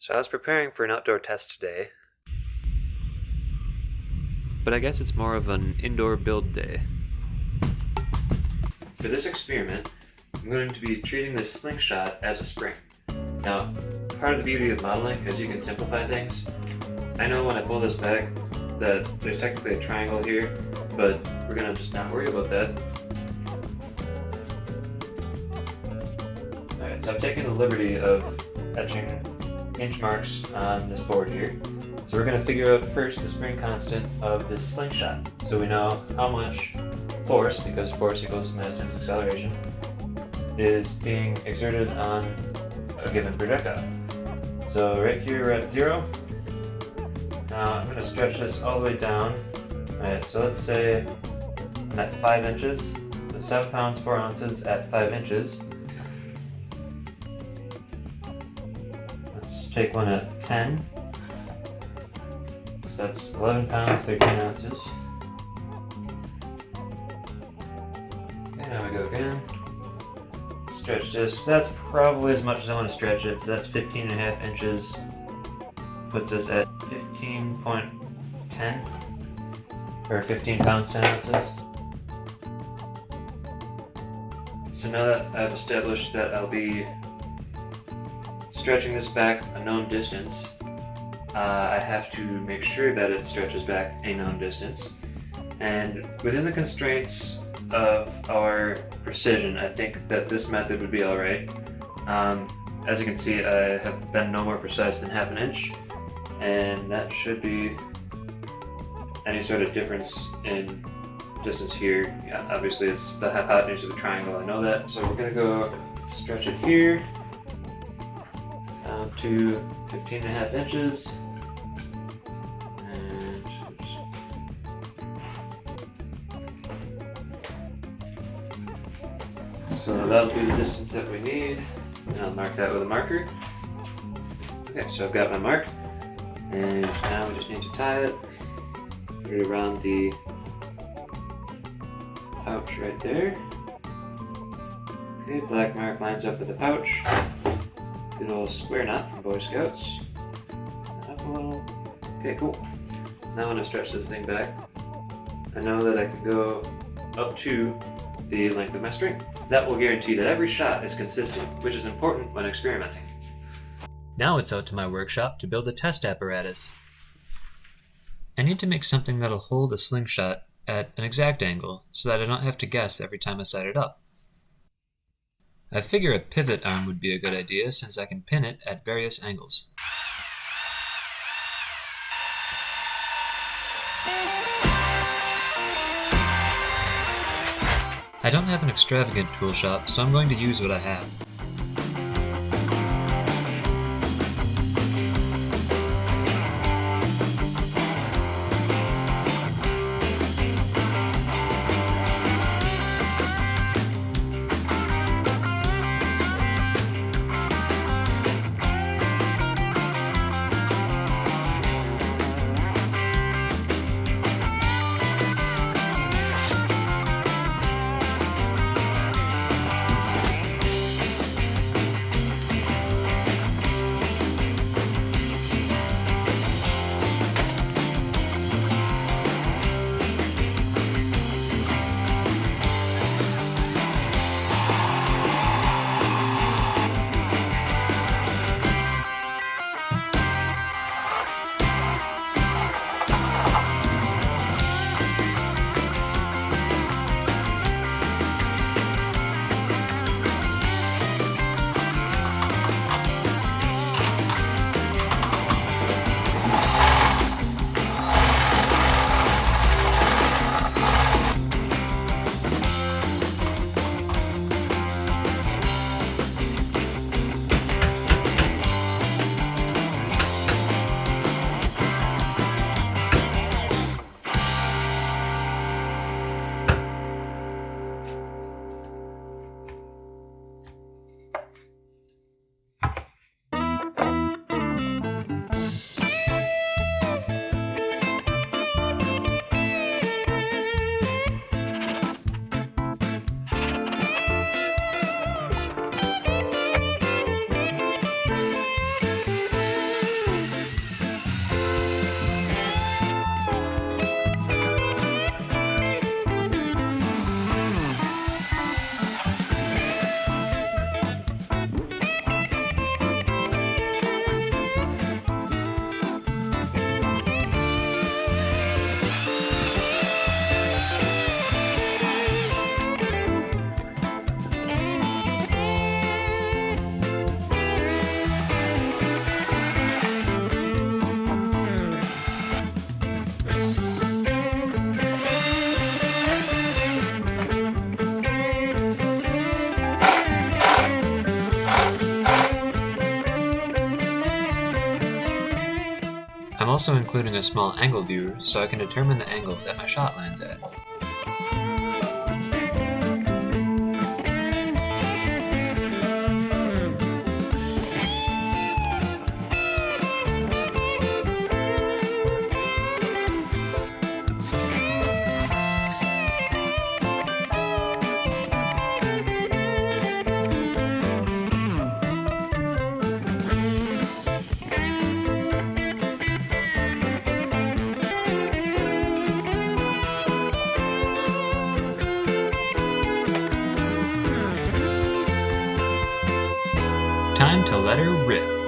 So I was preparing for an outdoor test today, but I guess it's more of an indoor build day. For this experiment, I'm going to be treating this slingshot as a spring. Now, part of the beauty of modeling is you can simplify things. I know when I pull this back that there's technically a triangle here, but we're going to just not worry about that. Alright, so I've taken the liberty of etching inch marks on this board here. So we're going to figure out first the spring constant of this slingshot, so we know how much force, because force equals mass times acceleration, is being exerted on a given projectile. So right here we're at 0. Now I'm going to stretch this all the way down. Alright, so let's say I'm at 5 inches, so 7 pounds 4 ounces at 5 inches. Let's take one at 10. So that's 11 pounds 13 ounces. Okay, now we go again. Stretch this. That's probably as much as I want to stretch it, so that's 15.5 inches. Puts us at 15.10, or 15 pounds 10 ounces. So now that I've established that I'll be stretching this back a known distance, I have to make sure that it stretches back a known distance. And within the constraints of our precision, I think that this method would be alright. As you can see, I have been no more precise than half an inch, and that should be any sort of difference in distance here. Yeah, obviously it's the hypotenuse of the triangle, I know that. So we're going to go stretch it here down to 15.5 inches. And oops. So that'll be the distance that we need, and I'll mark that with a marker. Okay, so I've got my mark, and now we just need to tie it, put it around the pouch right there. Okay, black mark lines up with the pouch. Good old square knot from Boy Scouts. Up a little. Okay, cool. Now when I stretch this thing back, I know that I can go up to the length of my string. That will guarantee that every shot is consistent, which is important when experimenting. Now it's out to my workshop to build a test apparatus. I need to make something that'll hold a slingshot at an exact angle so that I don't have to guess every time I set it up. I figure a pivot arm would be a good idea since I can pin it at various angles. I don't have an extravagant tool shop, so I'm going to use what I have. I'm also including a small angle viewer so I can determine the angle that my shot lands at. Time to let her rip.